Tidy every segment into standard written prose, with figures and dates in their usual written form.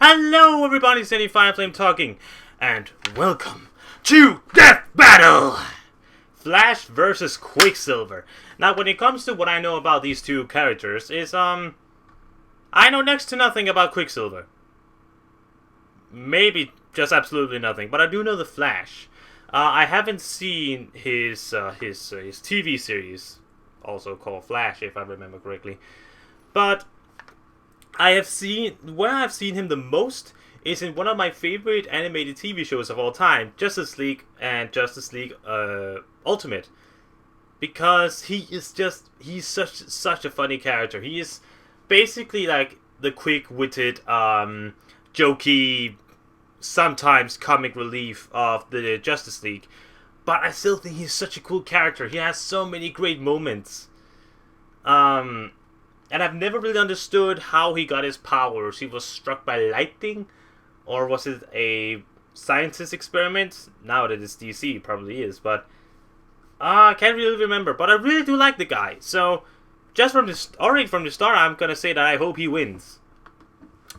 Hello everybody, Sandy Fireflame talking, and welcome to Death Battle! Flash versus Quicksilver. Now when it comes to what I know about these two characters is, I know next to nothing about Quicksilver. Maybe just absolutely nothing, but I do know the Flash. I haven't seen his TV series, also called Flash if I remember correctly, but where I've seen him the most is in one of my favorite animated TV shows of all time, Justice League and Justice League Ultimate, because he's such a funny character. He is basically like the quick-witted, jokey, sometimes comic relief of the Justice League, but I still think he's such a cool character. He has so many great moments. And I've never really understood how he got his powers. He was struck by lightning, or was it a scientist experiment? Now that it's DC, it probably is, but I can't really remember. But I really do like the guy. So just from the start, I'm gonna say that I hope he wins.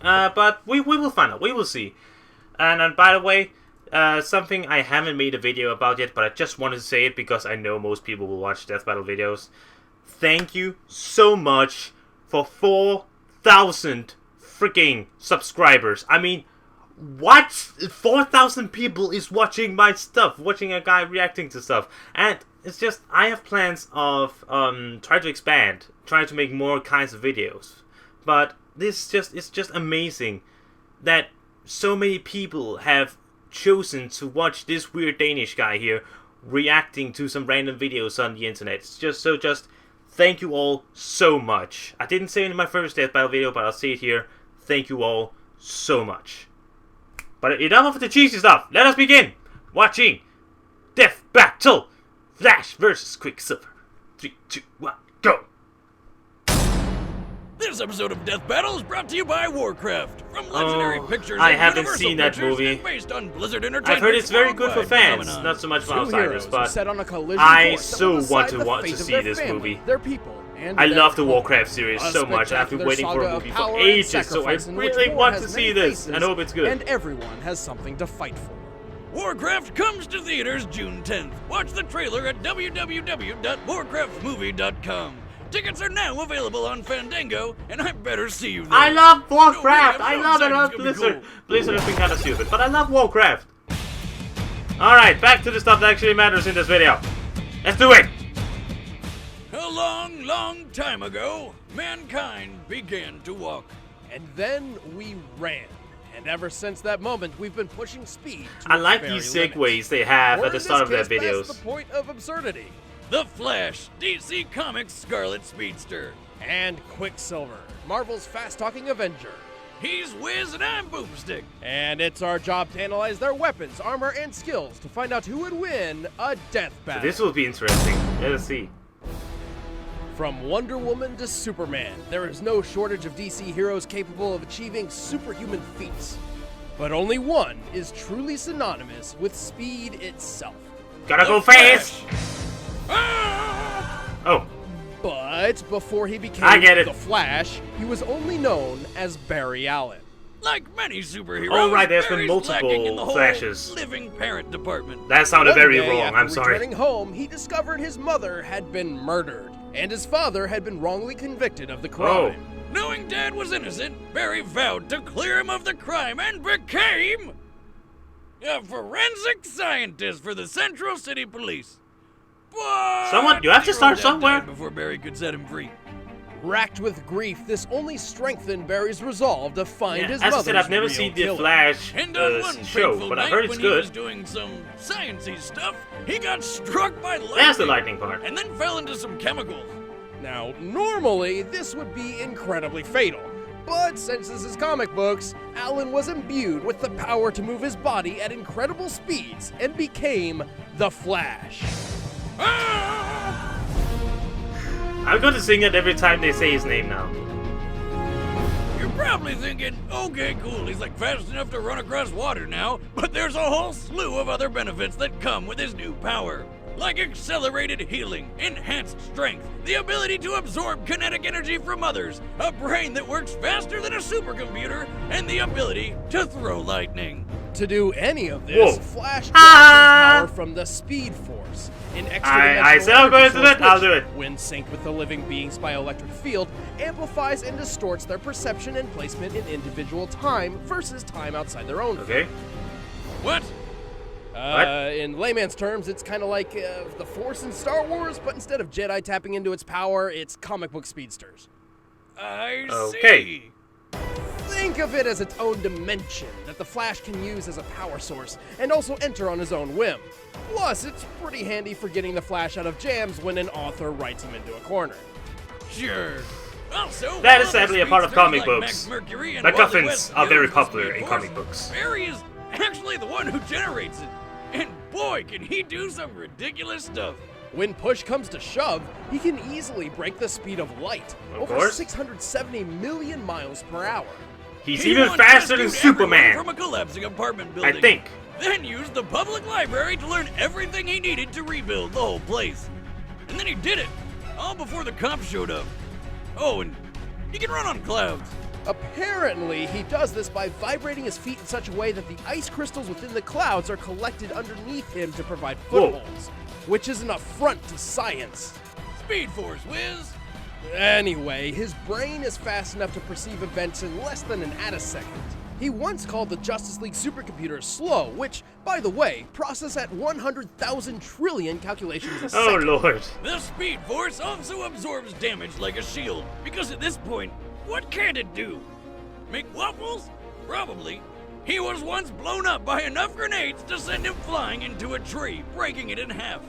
But we will find out. We will see. And by the way, something I haven't made a video about yet, but I just wanted to say it because I know most people will watch Death Battle videos. Thank you so much for 4,000 freaking subscribers. I mean, what? 4,000 people is watching my stuff, watching a guy reacting to stuff. And it's just, I have plans of trying to expand, trying to make more kinds of videos. But it's just amazing that so many people have chosen to watch this weird Danish guy here reacting to some random videos on the internet. It's just thank you all so much. I didn't say it in my first Death Battle video, but I'll say it here. Thank you all so much. But enough of the cheesy stuff. Let us begin watching Death Battle. Flash versus Quicksilver. 3, 2, 1, go. This episode of Death Battle is brought to you by Warcraft. From Legendary Pictures I and haven't Universal seen that Pictures, movie. and based on Blizzard Entertainment. I've heard it's very good for fans, phenomenon. not so much for Two outsiders, heroes but set on a collision I course that so will want decide the to fate of see their this family, movie. their people, and I their love the home. Warcraft series A so much. I've been spectacular waiting for a saga movie of for power and ages, so I sacrifice in which really war want to has see many this faces, and hope it's good. And everyone has something to fight for. Warcraft comes to theaters June 10th. Watch the trailer at www.warcraftmovie.com. Tickets are now available on Fandango, and I better see you there. I love Warcraft! No, I I'm love so it! I love excited, it's Blizzard! gonna be cool. Blizzard has been kind of stupid, but I love Warcraft! Alright, back to the stuff that actually matters in this video. Let's do it! A long, long time ago, mankind began to walk. And then we ran. And ever since that moment, we've been pushing speed to I its like very these limits. segues they have Or at the in start of this their case, videos. That's the point of absurdity. The Flash, DC Comics Scarlet Speedster. And Quicksilver, Marvel's fast-talking Avenger. He's Wiz and I'm Boomstick. And it's our job to analyze their weapons, armor, and skills to find out who would win a death So battle. this will be interesting. Let us see. From Wonder Woman to Superman, there is no shortage of DC heroes capable of achieving superhuman feats. But only one is truly synonymous with speed itself. Gotta go The fast! Flash. Ah! Oh, But before he became I get it. the Flash, he was only known as Barry Allen. Like many superheroes, Oh, right, there's been Barry's multiple lacking in the whole Flashes. living parent department. that sounded One very day, wrong. after I'm sorry. returning home, he discovered his mother had been murdered, and his father had been wrongly convicted of the crime. Knowing Dad was innocent, Barry vowed to clear him of the crime and became a forensic scientist for the Central City Police. But Someone- you have to your start old dad somewhere. died before Barry could set him free. Racked with grief, this only strengthened Barry's resolve to find Yeah, his as I mother's said, I've never real seen the killer. Flash And on one show, fateful but I've night heard it's when he was good. doing some sciencey stuff, he got struck by lightning. That's the lightning part. And then fell into some chemicals. Now, normally, this would be incredibly fatal. But since this is comic books, Alan was imbued with the power to move his body at incredible speeds and became the Flash. Ah! I'm going to sing it every time they say his name now. You're probably thinking, okay, cool, he's like fast enough to run across water now, but there's a whole slew of other benefits that come with his new power. like accelerated healing, enhanced strength, the ability to absorb kinetic energy from others, a brain that works faster than a supercomputer, and the ability to throw lightning. To do any of this, Whoa. Flash draws his Ah! power from the Speed Force, an I extra-dimensional said I'm going to do energy it, I'll source do it. which, when synced with the living being's bioelectric field, amplifies and distorts their perception and placement in individual time versus time outside their own. Okay. What? In layman's terms, it's kind of like the Force in Star Wars, but instead of Jedi tapping into its power, it's comic book speedsters. I Okay. see. Think of it as its own dimension that the Flash can use as a power source and also enter on his own whim. Plus, it's pretty handy for getting the Flash out of jams when an author writes him into a corner. Sure. Also, That is while sadly other a part of speedsters comic like books. Max Mercury and MacGuffins Wally West are very use the popular Speed in Force, comic books. Barry is actually the one who generates it. And boy, can he do some ridiculous stuff. When push comes to shove, he can easily break the speed of light, Of over course. 670 million miles per hour. He's He even once faster than rescued everyone Superman. from a collapsing apartment I building. think. Then used the public library to learn everything he needed to rebuild the whole place. And then he did it, all before the cops showed up. Oh, and he can run on clouds. Apparently, he does this by vibrating his feet in such a way that the ice crystals within the clouds are collected underneath him to provide Whoa. footholds, which is an affront to science. Speed Force, whiz. Anyway, his brain is fast enough to perceive events in less than an attisecond. He once called the Justice League supercomputer slow, which, by the way, process at 100,000 trillion calculations a Oh second. lord. The Speed Force also absorbs damage like a shield, because at this point, what can it do? Make waffles? Probably. He was once blown up by enough grenades to send him flying into a tree, breaking it in half.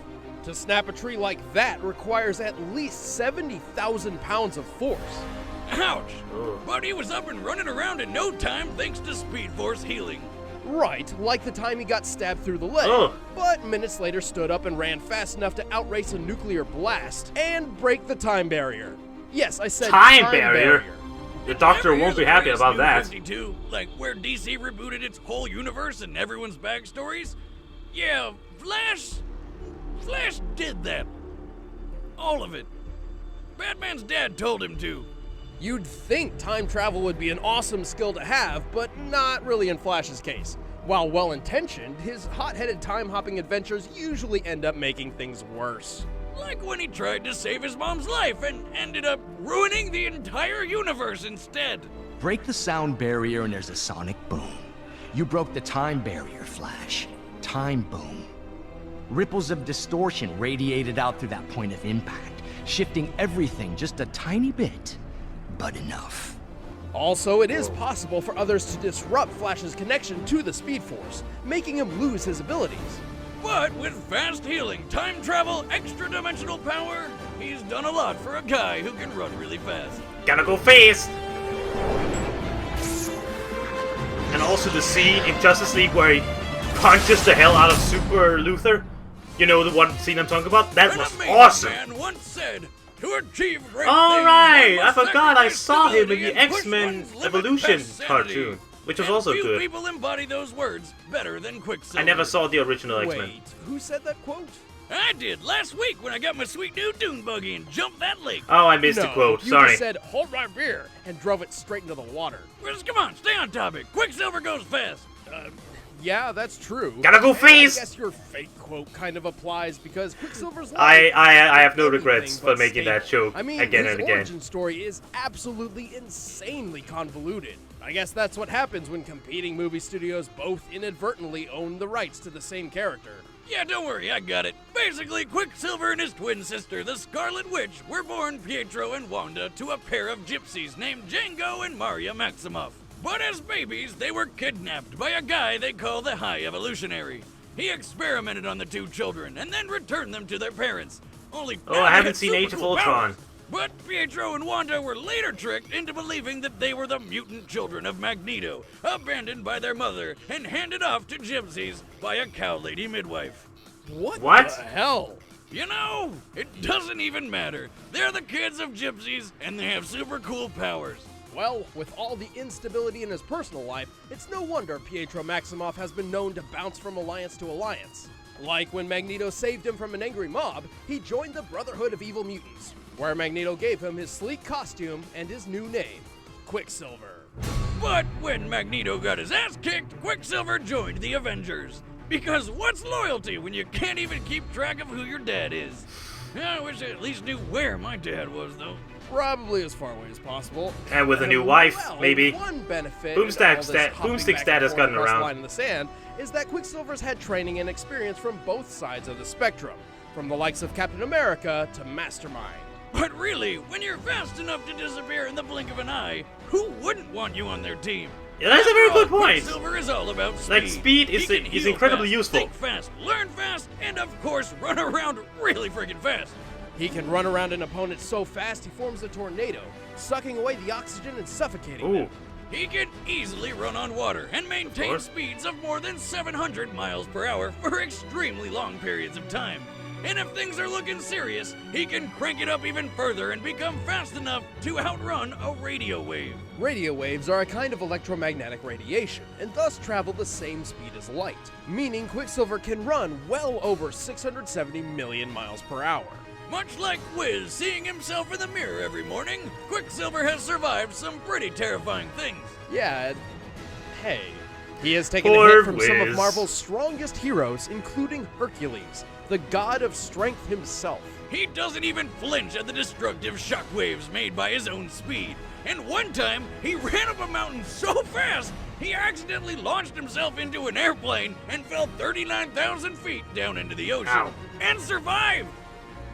To snap a tree like that requires at least 70,000 pounds of force. Ouch! Ugh. But he was up and running around in no time thanks to Speed Force healing. Right, like the time he got stabbed through the leg, Ugh. but minutes later stood up and ran fast enough to outrace a nuclear blast and break the time barrier. Yes, I said Time time barrier? The Doctor Ever won't be hear the happy phrase about New that. 52, like where DC rebooted its whole universe and everyone's backstories? Yeah, Flash did that. All of it. Batman's dad told him to. You'd think time travel would be an awesome skill to have, but not really in Flash's case. While well-intentioned, his hot-headed time-hopping adventures usually end up making things worse. Like when he tried to save his mom's life and ended up ruining the entire universe instead. Break the sound barrier and there's a sonic boom. You broke the time barrier, Flash. Time boom. Ripples of distortion radiated out through that point of impact, shifting everything just a tiny bit, but enough. Also, it is possible for others to disrupt Flash's connection to the Speed Force, making him lose his abilities. But with fast healing, time travel, extra-dimensional power, he's done a lot for a guy who can run really fast. Gotta go fast. And also the scene in Justice League where he punches the hell out of Super Luthor. You know the one scene I'm talking about? That An was amazing awesome. man once said, "To achieve great All things, right, one I must forgot I sacrifice saw him in stability the and push X-Men one's limit Evolution past sanity." cartoon, which was And also few good. people embody those words better than Quicksilver. I never saw the original X-Men. Wait, who said that quote? I did last week when I got my sweet new dune buggy and jumped that lake. Oh, I missed the No, quote. you Sorry. just said, "Hold right here," and drove it straight into the water. Just come on, stay on topic. Quicksilver goes fast. Yeah, that's true. Gotta go And fast! I guess your fake quote kind of applies because Quicksilver's I life have no anything regrets but for making that stable. joke I mean, again his and again. origin story is absolutely insanely convoluted. I guess that's what happens when competing movie studios both inadvertently own the rights to the same character. Yeah, don't worry, I got it. Basically, Quicksilver and his twin sister, the Scarlet Witch, were born Pietro and Wanda to a pair of gypsies named Django and Maria Maximoff. But as babies, they were kidnapped by a guy they call the High Evolutionary. He experimented on the two children and then returned them to their parents. Only Oh, now I they haven't had seen super Age of cool Ultron. powers. But Pietro and Wanda were later tricked into believing that they were the mutant children of Magneto, abandoned by their mother and handed off to gypsies by a cow lady midwife. What What? the hell? You know, it doesn't even matter. They're the kids of gypsies, and they have super cool powers. Well, with all the instability in his personal life, it's no wonder Pietro Maximoff has been known to bounce from alliance to alliance. Like when Magneto saved him from an angry mob, he joined the Brotherhood of Evil Mutants, where Magneto gave him his sleek costume and his new name, Quicksilver. But when Magneto got his ass kicked, Quicksilver joined the Avengers. Because what's loyalty when you can't even keep track of who your dad is? I wish I at least knew where my dad was, though. Probably as far away as possible. And with a new wife, Well, maybe. One benefit Boomstick Boomstick status gotten around. Line in the sand is that Quicksilver's had training and experience from both sides of the spectrum, from the likes of Captain America to Mastermind. But really, when you're fast enough to disappear in the blink of an eye, who wouldn't want you on their team? Yeah, that's a very good point. Quicksilver is all about speed. Like, speed is He can heal incredibly fast, useful. Think fast, learn fast, and of course, run around really freaking fast. He can run around an opponent so fast he forms a tornado, sucking away the oxygen and suffocating them. Ooh. He can easily run on water and maintain Sure. speeds of more than 700 miles per hour for extremely long periods of time. And if things are looking serious, he can crank it up even further and become fast enough to outrun a radio wave. Radio waves are a kind of electromagnetic radiation, and thus travel the same speed as light, meaning Quicksilver can run well over 670 million miles per hour. Much like Wiz seeing himself in the mirror every morning, Quicksilver has survived some pretty terrifying things. Yeah, hey. He has taken Poor a hit from some of Wiz. Marvel's strongest heroes, including Hercules, the god of strength himself. He doesn't even flinch at the destructive shockwaves made by his own speed. And one time, he ran up a mountain so fast, he accidentally launched himself into an airplane and fell 39,000 feet down into the ocean. Ow. And survived!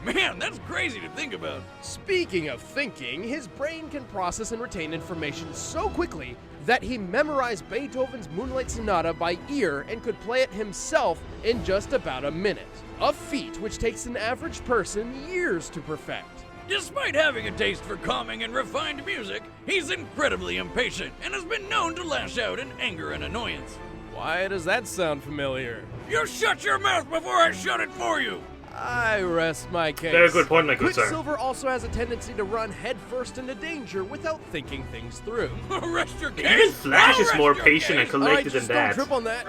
Man, that's crazy to think about. Speaking of thinking, his brain can process and retain information so quickly that he memorized Beethoven's Moonlight Sonata by ear and could play it himself in just about a minute. A feat which takes an average person years to perfect. Despite having a taste for calming and refined music, he's incredibly impatient and has been known to lash out in anger and annoyance. Why does that sound familiar? You shut your mouth before I shut it for you! I rest my case. Very good point, my good sir. Quicksilver also has a tendency to run headfirst into danger without thinking things through. Rest your case. Even Flash is Rest more your patient and case. collected Alright, than just that. don't trip on that.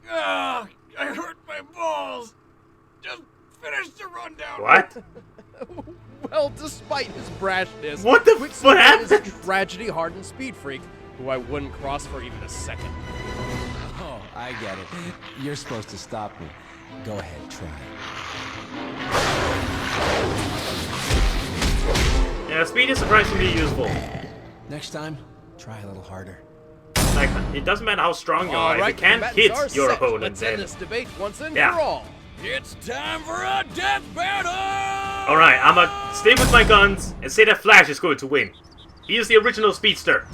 Ah, I hurt my balls. Just finish the rundown. What? Well, despite his brashness, What the Quicksilver what is a happened? tragedy-hardened speed freak who I wouldn't cross for even a second. Oh, I get it. You're supposed to stop me. Go ahead, try. Yeah, speed is surprisingly useful. Next time, try a little harder. Like, it doesn't matter how strong you are, if you Alright, can't combatants are hit your set. opponent, Let's then... end this debate once and Yeah. for all. It's time for a death battle! Alright, I'ma stay with my guns and say that Flash is going to win. He is the original speedster.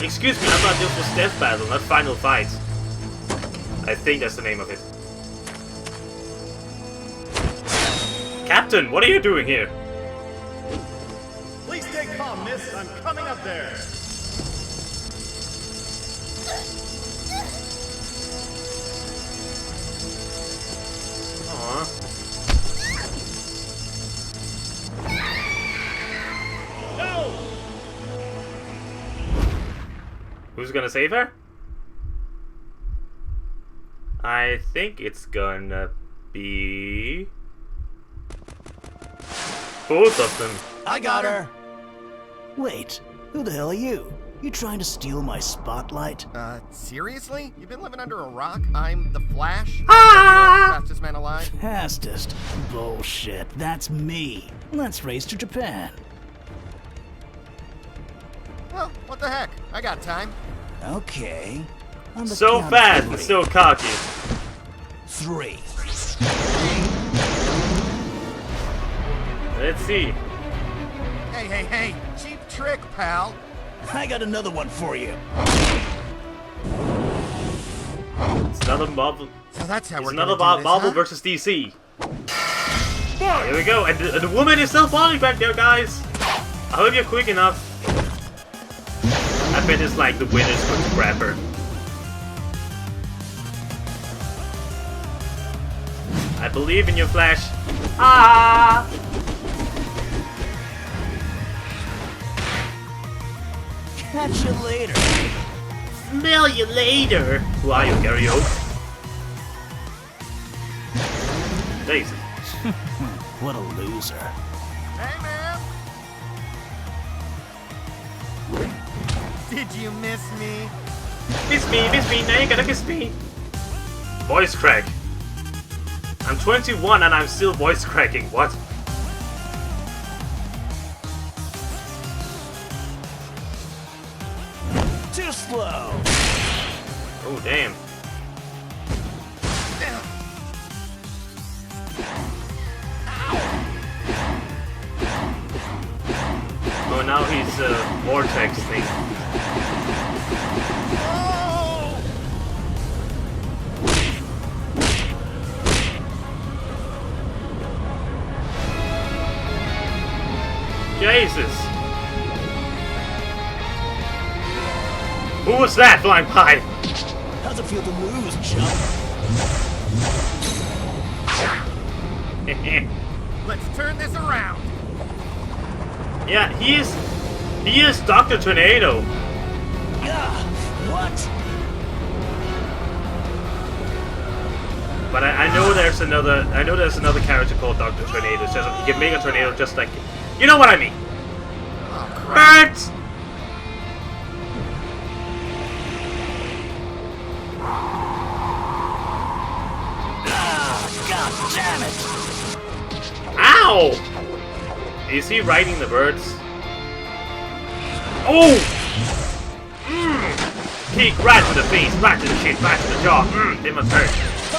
Excuse me, I thought this was Death Battle, not Final Fight. I think that's the name of it. Captain, what are you doing here? Please stay calm, miss. I'm coming up there. Aww. No! Who's gonna save her? I think it's gonna be... both of them. I got her! Wait, who the hell are you? You trying to steal my spotlight? Seriously? You've been living under a rock? I'm the Flash? Ah! Fastest man alive? Fastest? Bullshit, that's me. Let's race to Japan. Well, what the heck? I got time. Okay. On the So count of fast, three. but so cocky. 3. Let's see. Hey, hey, hey! Cheap trick, pal! I got another one for you. It's another Marvel. So that's how It's we're another gonna do this, Marvel huh? versus DC. Here we go, and the woman is still falling back there, guys. I hope you're quick enough. I bet it's like the winner's going to grab her. I believe in you, Flash. Ah! Catch you later. Smell you later. Who are you, Gary Oak? Jesus. What a loser. Hey, man! Did you miss me? Miss me, now you gotta kiss me. Voice crack. I'm 21 and I'm still voice cracking. What? Too slow. Oh, damn. Oh, now he's vortex thing. Jesus! Who was that flying by? How's it feel to lose, chump? Let's turn this around. Yeah, he is Dr. Tornado. Yeah, what? But I know there's another character called Dr. Tornado. It's just he can make a tornado just like, you know what I mean. Oh, crap. Birds. God damn it! Ow! Is he riding the birds? Oh! Kick right to the face, right to the chin, right to the jaw. They must hurt.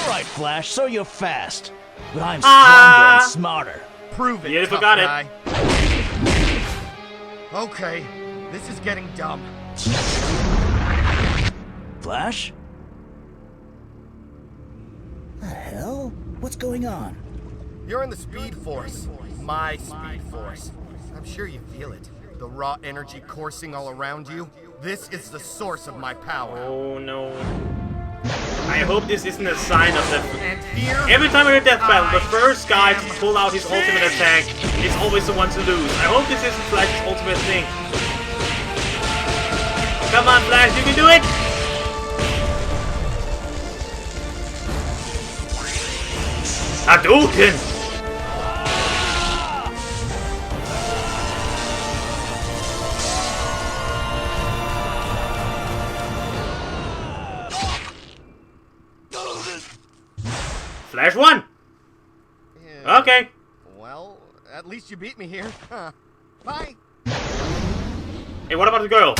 Alright, Flash, so you're fast. But I'm stronger and smarter. Prove it, You tough forgot it. guy. Okay, this is getting dumb. Flash? The hell? What's going on? You're in the Speed Force. My Speed Force. I'm sure you feel it. The raw energy coursing all around you. This is the source of my power. Oh no. I hope this isn't a sign of the... And here... Every time I hear Death Battle, the first guy to pull out his ultimate attack is always the one to lose. I hope this isn't Flash's ultimate thing. Come on, Flash, you can do it! Hadouken! Flash won! Yeah. Okay. Well, at least you beat me here. Huh. Bye. Hey, what about the girl?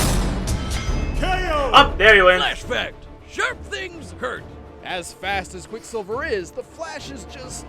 KO! Up, there you went. Flash fact: sharp things hurt. As fast as Quicksilver is, the Flash is just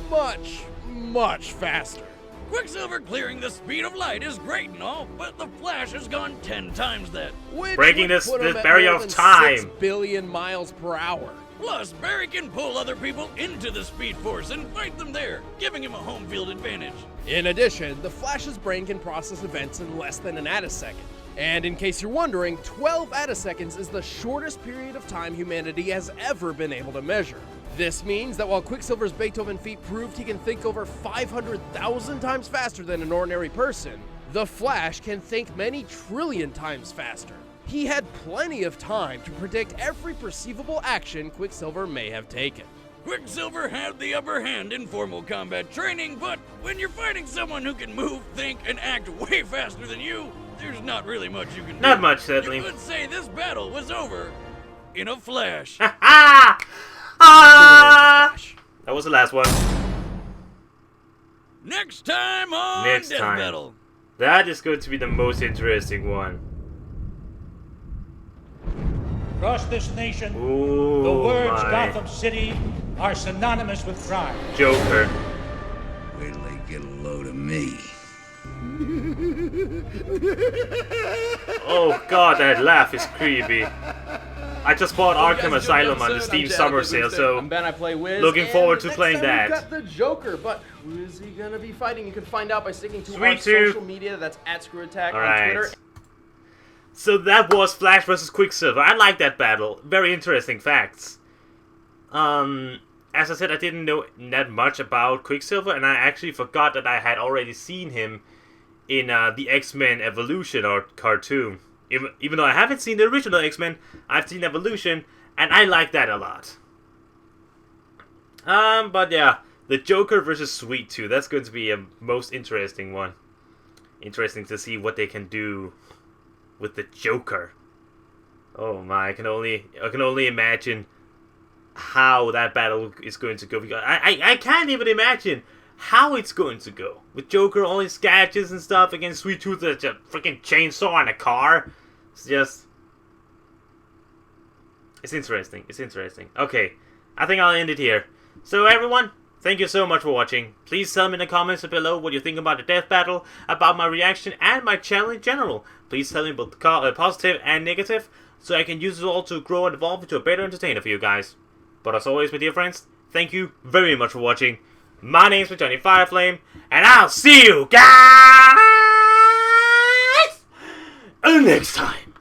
much, much faster. Quicksilver clearing the speed of light is great and all, but the Flash has gone 10 times that. Which Breaking would this put him at barrier more of than time. 6 billion miles per hour. Plus, Barry can pull other people into the Speed Force and fight them there, giving him a home field advantage. In addition, the Flash's brain can process events in less than an attisecond. And in case you're wondering, 12 attiseconds is the shortest period of time humanity has ever been able to measure. This means that while Quicksilver's Beethoven feat proved he can think over 500,000 times faster than an ordinary person, the Flash can think many trillion times faster. He had plenty of time to predict every perceivable action Quicksilver may have taken. Quicksilver had the upper hand in formal combat training, but when you're fighting someone who can move, think, and act way faster than you, there's not really much you can do. Not much, sadly. You could say this battle was over in a flash. Ah! That was the last one. Next time on Next Death time. Battle. That is going to be the most interesting one. Across this nation, Ooh, the words my. Gotham City are synonymous with crime. Joker. Wait till they get a load of me. Oh god, that laugh is creepy. I just bought Arkham Asylum on the Steam Summer Sale, so I'm Ben, I play Wiz, looking and forward to next playing time that. We've got the Joker, but who is he gonna be fighting? You can find out by sticking to our Sweet too. social media. That's @ScrewAttack on Alright. Twitter. So that was Flash vs. Quicksilver. I like that battle. Very interesting facts. As I said, I didn't know that much about Quicksilver, and I actually forgot that I had already seen him in the X-Men Evolution or cartoon. Even though I haven't seen the original X-Men, I've seen Evolution, and I like that a lot. But yeah, the Joker versus Sweet Tooth, that's going to be a most interesting one. Interesting to see what they can do with the Joker. Oh my, I can only imagine how that battle is going to go. Because I can't even imagine how it's going to go. With Joker, all his gadgets and stuff, against Sweet Tooth, that's a freaking chainsaw and a car. It's just... It's interesting. It's interesting. Okay, I think I'll end it here. So everyone, thank you so much for watching. Please tell me in the comments below what you think about the death battle, about my reaction, and my channel in general. Please tell me both positive and negative, so I can use it all to grow and evolve into a better entertainer for you guys. But as always, my dear friends, thank you very much for watching. My name's Johnny Fireflame, and I'll see you guys next time.